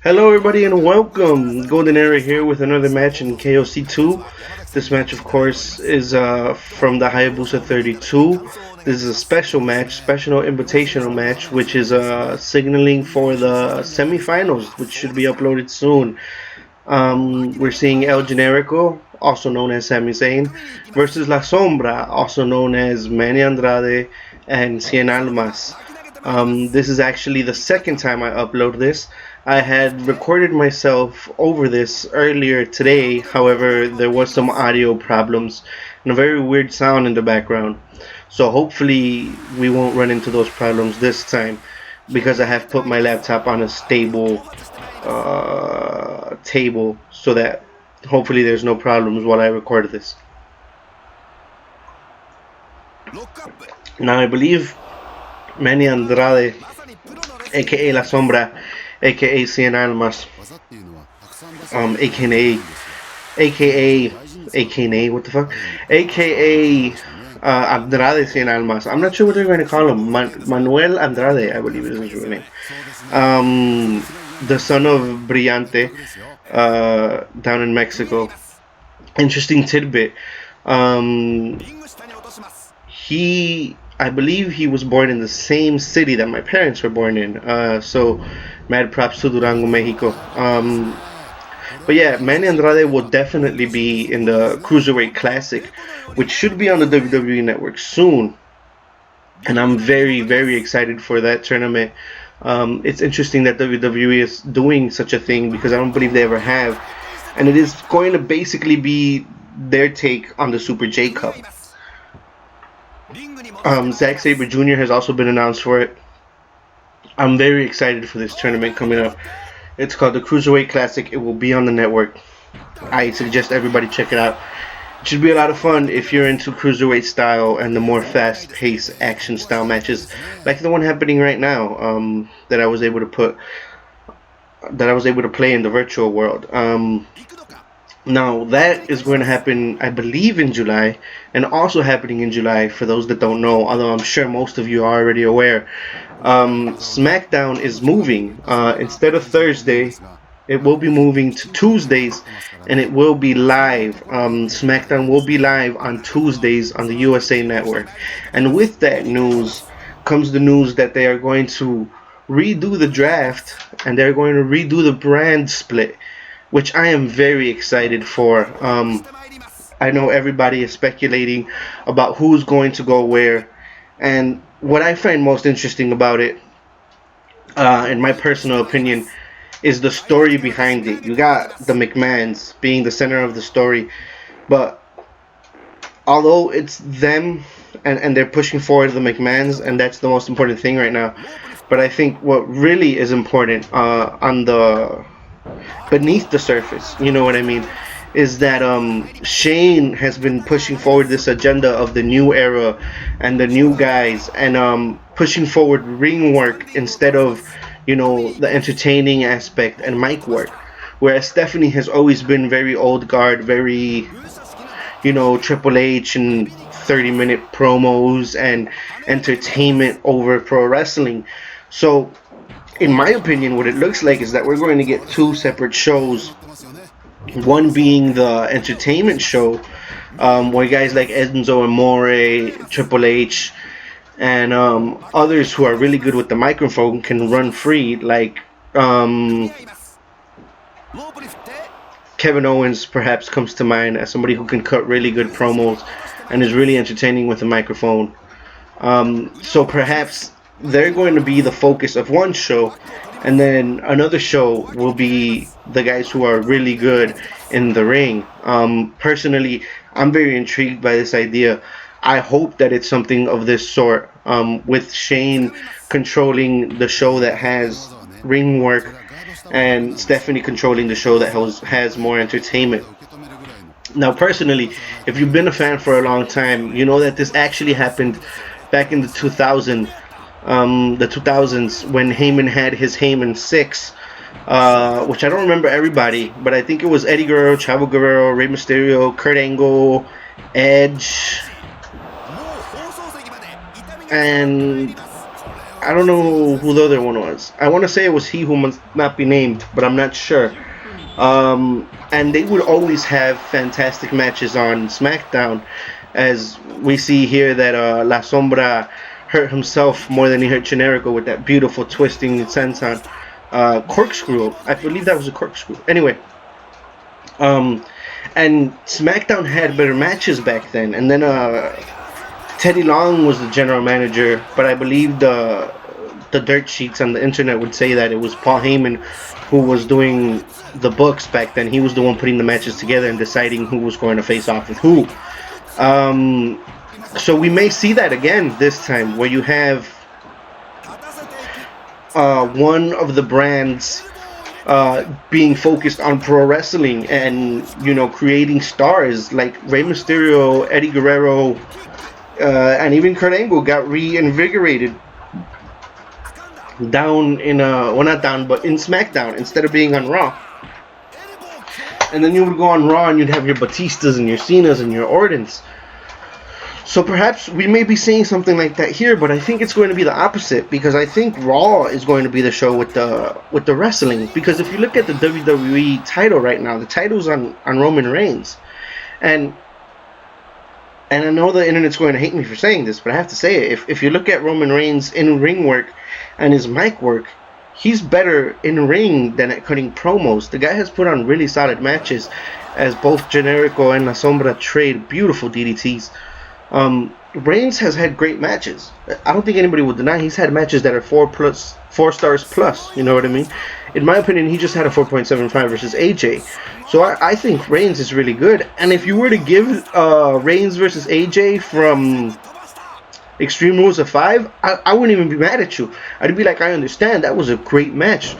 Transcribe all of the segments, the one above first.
Hello, everybody, and welcome. Golden Era here with another match in KOC 2. This match, of course, is from the Hayabusa 32. This is a special match, special invitational match, which is signaling for the semifinals, which should be uploaded soon. We're seeing El Generico, also known as Sami Zayn, versus La Sombra, also known as Manny Andrade and Cien Almas. This is actually the second time I upload this. I had recorded myself over this earlier today, however, there was some audio problems and a very weird sound in the background. So hopefully we won't run into those problems this time because I have put my laptop on a stable table so that hopefully there's no problems while I record this. Now I believe Manny Andrade, aka La Sombra, aka Cien Almas, aka what the fuck, aka Andrade Cien Almas. I'm not sure what they're going to call him. Manuel Andrade, I believe is his real name. The son of Brillante, down in Mexico. Interesting tidbit. I believe he was born in the same city that my parents were born in. So, mad props to Durango, Mexico. But yeah, Manny Andrade will definitely be in the Cruiserweight Classic, which should be on the WWE Network soon. And I'm very, very excited for that tournament. It's interesting that WWE is doing such a thing because I don't believe they ever have. And it is going to basically be their take on the Super J Cup. Zack Sabre Jr. has also been announced for it. I'm very excited for this tournament coming up. It's called the Cruiserweight Classic. It will be on the network. I suggest everybody check it out. It should be a lot of fun if you're into cruiserweight style and the more fast-paced action style matches, like the one happening right now, that I was able to play in the virtual world. Now that is going to happen, I believe, in July, and also happening in July for those that don't know, although I'm sure most of you are already aware. SmackDown is moving. Instead of Thursday, it will be moving to Tuesdays, and it will be live. SmackDown will be live on Tuesdays on the USA Network. And with that news comes the news that they are going to redo the draft, and they're going to redo the brand split, which I am very excited for. I know everybody is speculating about who's going to go where, and what I find most interesting about it, in my personal opinion, is the story behind it. You got the McMahons being the center of the story, but although it's them and they're pushing forward the McMahons, and that's the most important thing right now, but I think what really is important on the beneath the surface, you know what I mean, is that Shane has been pushing forward this agenda of the new era and the new guys, and pushing forward ring work instead of, the entertaining aspect and mic work. Whereas Stephanie has always been very old guard, very, Triple H and 30-minute promos and entertainment over pro wrestling. So, in my opinion, what it looks like is that we're going to get two separate shows. One being the entertainment show, where guys like Enzo Amore, Triple H, and others who are really good with the microphone can run free, like Kevin Owens perhaps comes to mind as somebody who can cut really good promos and is really entertaining with the microphone. So perhaps they're going to be the focus of one show, and then another show will be the guys who are really good in the ring. Personally, I'm very intrigued by this idea. I hope that it's something of this sort, with Shane controlling the show that has ring work and Stephanie controlling the show that has more entertainment. Now, personally, if you've been a fan for a long time, you know that this actually happened back in the 2000s when Heyman had his Heyman 6, which I don't remember everybody, but I think it was Eddie Guerrero, Chavo Guerrero, Rey Mysterio, Kurt Angle, Edge, and I don't know who the other one was. I want to say it was He Who Must Not Be Named, but I'm not sure. And they would always have fantastic matches on SmackDown, as we see here that La Sombra hurt himself more than he hurt Generico with that beautiful twisting senton corkscrew. I believe that was a corkscrew. Anyway, and SmackDown had better matches back then. And then Teddy Long was the general manager, but I believe the dirt sheets on the internet would say that it was Paul Heyman who was doing the books back then. He was the one putting the matches together and deciding who was going to face off with who. So we may see that again this time, where you have one of the brands being focused on pro wrestling and, you know, creating stars like Rey Mysterio, Eddie Guerrero, and even Kurt Angle got reinvigorated down in well, not down, but in SmackDown instead of being on Raw. And then you would go on Raw and you'd have your Batistas and your Cenas and your Ordens. So perhaps we may be seeing something like that here, but I think it's going to be the opposite, because I think Raw is going to be the show with the wrestling. Because if you look at the WWE title right now, the title's on Roman Reigns, and I know the internet's going to hate me for saying this, but I have to say it. If you look at Roman Reigns' in-ring work and his mic work, he's better in-ring than at cutting promos. The guy has put on really solid matches, as both Generico and La Sombra trade beautiful DDTs. Reigns has had great matches. I don't think anybody would deny he's had matches that are 4 stars plus. You know what I mean? In my opinion, he just had a 4.75 versus AJ. So I think Reigns is really good. And if you were to give Reigns versus AJ from Extreme Rules of 5, I wouldn't even be mad at you. I'd be like, I understand. That was a great match.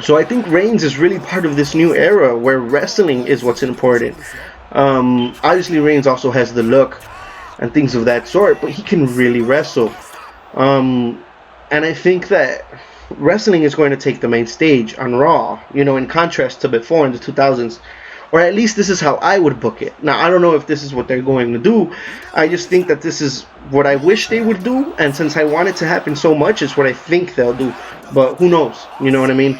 So I think Reigns is really part of this new era where wrestling is what's important. Obviously, Reigns also has the look and things of that sort, but he can really wrestle. And I think that wrestling is going to take the main stage on Raw, you know, in contrast to before in the 2000s. Or at least this is how I would book it. Now, I don't know if this is what they're going to do. I just think that this is what I wish they would do. And since I want it to happen so much, it's what I think they'll do. But who knows? You know what I mean?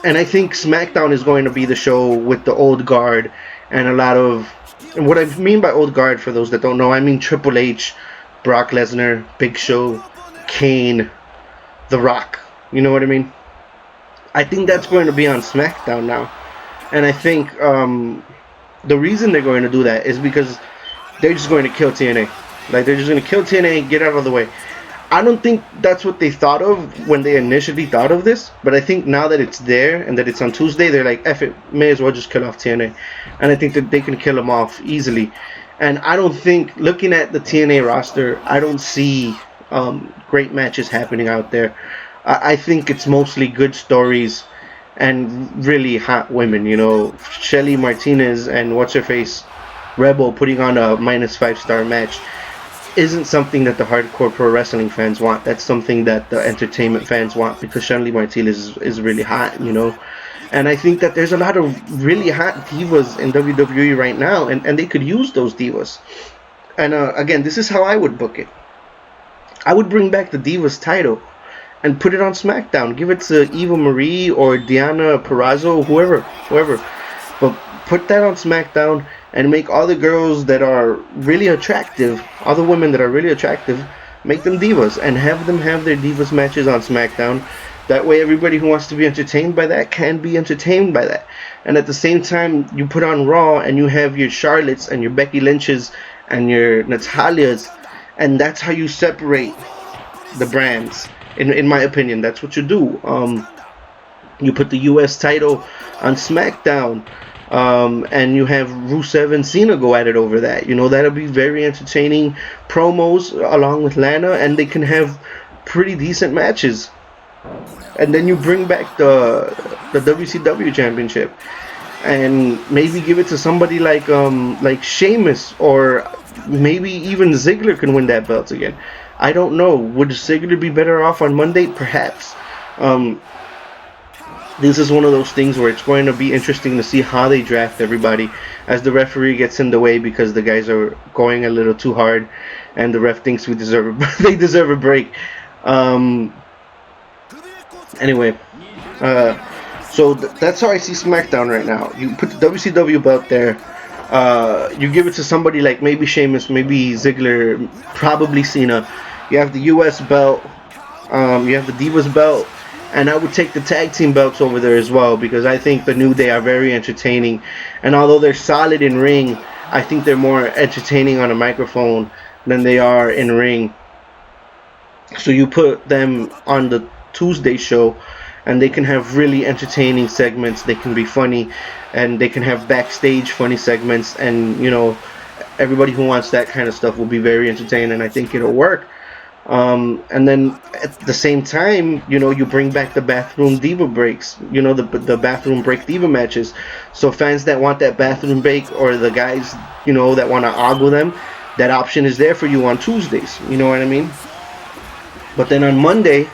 And I think SmackDown is going to be the show with the old guard and a lot of... And what I mean by old guard, for those that don't know, I mean Triple H, Brock Lesnar, Big Show, Kane, The Rock. You know what I mean? I think that's going to be on SmackDown now. And I think the reason they're going to do that is because they're just going to kill TNA. Like, they're just going to kill TNA, get out of the way. I don't think that's what they thought of when they initially thought of this. But I think now that it's there and that it's on Tuesday, they're like, F it, may as well just kill off TNA. And I think that they can kill them off easily. And I don't think, looking at the TNA roster, I don't see great matches happening out there. I think it's mostly good stories and really hot women, you know. Shelly Martinez and what's-her-face Rebel putting on a -5-star match isn't something that the hardcore pro wrestling fans want. That's something that the entertainment fans want, because Shelly Martinez is really hot, you know. And I think that there's a lot of really hot divas in WWE right now, and they could use those divas. And again, this is how I would book it. I would bring back the Divas title and put it on SmackDown. Give it to Eva Marie or Deonna Purrazzo, whoever. But put that on SmackDown and make all the girls that are really attractive, all the women that are really attractive, make them divas and have them have their divas matches on SmackDown. That way everybody who wants to be entertained by that can be entertained by that. And at the same time, you put on Raw and you have your Charlottes and your Becky Lynches and your Natalias, and that's how you separate the brands. In my opinion, that's what you do. You put the U.S. title on SmackDown, and you have Rusev and Cena go at it over that. You know, that'll be very entertaining promos along with Lana, and they can have pretty decent matches. And then you bring back the WCW Championship, and maybe give it to somebody like Sheamus, or maybe even Ziggler can win that belt again. I don't know. Would Ziggler be better off on Monday? Perhaps. This is one of those things where it's going to be interesting to see how they draft everybody as the referee gets in the way because the guys are going a little too hard, and the ref thinks they deserve a break. Um, anyway, so that's how I see SmackDown right now. You put the WCW belt there. You give it to somebody like maybe Sheamus, maybe Ziggler, probably Cena. You have the US belt. You have the Divas belt. And I would take the tag team belts over there as well because I think the New Day are very entertaining. And although they're solid in ring, I think they're more entertaining on a microphone than they are in ring. So you put them on the Tuesday show and they can have really entertaining segments. They can be funny and they can have backstage funny segments. And, you know, everybody who wants that kind of stuff will be very entertained, and I think it'll work. And then at the same time, you know, you bring back the bathroom diva breaks, you know, the bathroom break diva matches. So fans that want that bathroom break, or the guys, you know, that want to ogle them, that option is there for you on Tuesdays. You know what I mean? But then on Monday,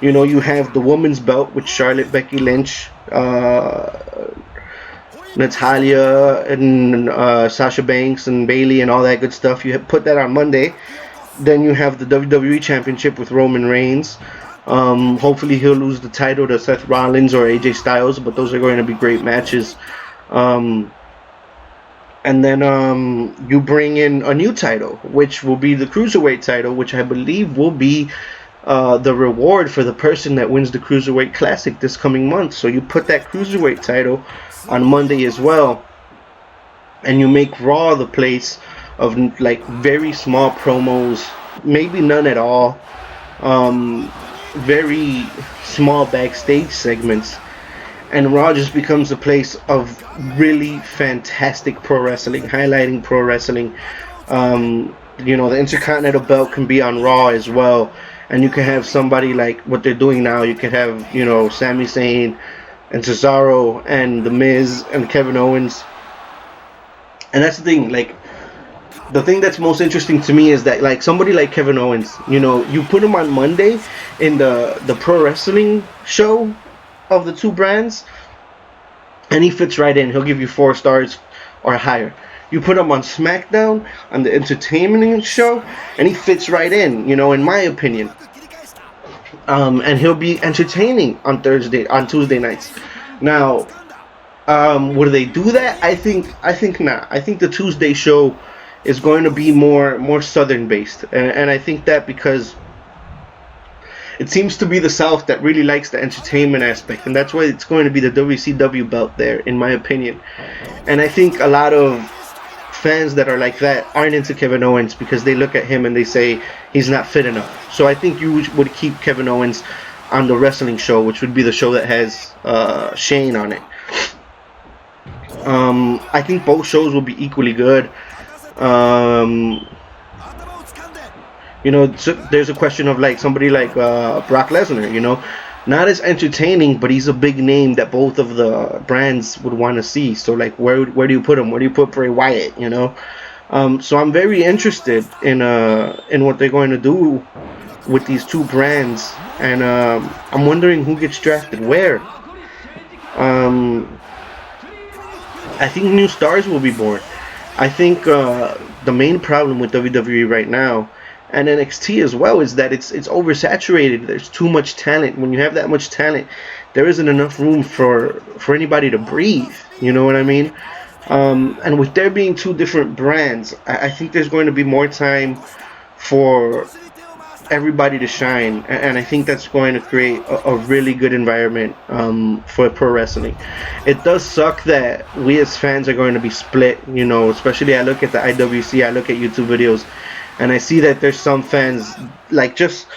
you know, you have the women's belt with Charlotte, Becky Lynch, Natalia, and Sasha Banks and Bayley and all that good stuff. You put that on Monday. Then you have the WWE Championship with Roman Reigns. Hopefully he'll lose the title to Seth Rollins or AJ Styles, but those are going to be great matches. And then you bring in a new title, which will be the Cruiserweight title, which I believe will be the reward for the person that wins the Cruiserweight Classic this coming month. So you put that Cruiserweight title on Monday as well, and you make Raw the place of like very small promos, maybe none at all, very small backstage segments, and Raw just becomes a place of really fantastic pro wrestling, highlighting pro wrestling. You know, the Intercontinental belt can be on Raw as well, and you can have somebody like what they're doing now. You can have, you know, Sami Zayn and Cesaro and The Miz and Kevin Owens. And that's the thing, like, the thing that's most interesting to me is that, like, somebody like Kevin Owens, you know, you put him on Monday in the pro wrestling show of the two brands, and he fits right in. He'll give you 4 stars or higher. You put him on SmackDown on the entertainment show, and he fits right in, you know, in my opinion. And he'll be entertaining on Tuesday nights. Now, would they do that? I think not. I think the Tuesday show is going to be more southern based, and I think that because it seems to be the South that really likes the entertainment aspect, and that's why it's going to be the WCW belt there, in my opinion. And I think a lot of fans that are like that aren't into Kevin Owens because they look at him and they say he's not fit enough. So I think you would keep Kevin Owens on the wrestling show, which would be the show that has Shane on it. I think both shows will be equally good. You know, so there's a question of like somebody like Brock Lesnar, you know, not as entertaining, but he's a big name that both of the brands would want to see. So like, where do you put him? Where do you put Bray Wyatt? You know, so I'm very interested in what they're going to do with these two brands, and I'm wondering who gets drafted where. I think new stars will be born. I think the main problem with WWE right now, and NXT as well, is that it's oversaturated. There's too much talent. When you have that much talent, there isn't enough room for anybody to breathe. You know what I mean? And with there being two different brands, I think there's going to be more time for everybody to shine, and I think that's going to create a really good environment for pro wrestling. It does suck that we as fans are going to be split, you know, especially I look at the IWC, I look at YouTube videos, and I see that there's some fans, like, just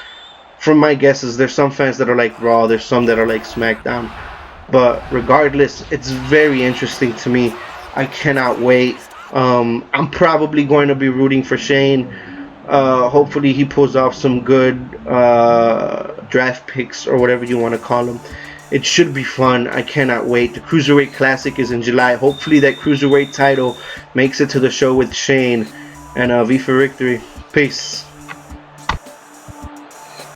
from my guesses, there's some fans that are like Raw, there's some that are like SmackDown, but regardless, it's very interesting to me. I cannot wait. I'm probably going to be rooting for Shane. Hopefully he pulls off some good draft picks or whatever you want to call them. It should be fun. I cannot wait. The Cruiserweight Classic is in July. Hopefully that Cruiserweight title makes it to the show with Shane. And V for victory. Peace.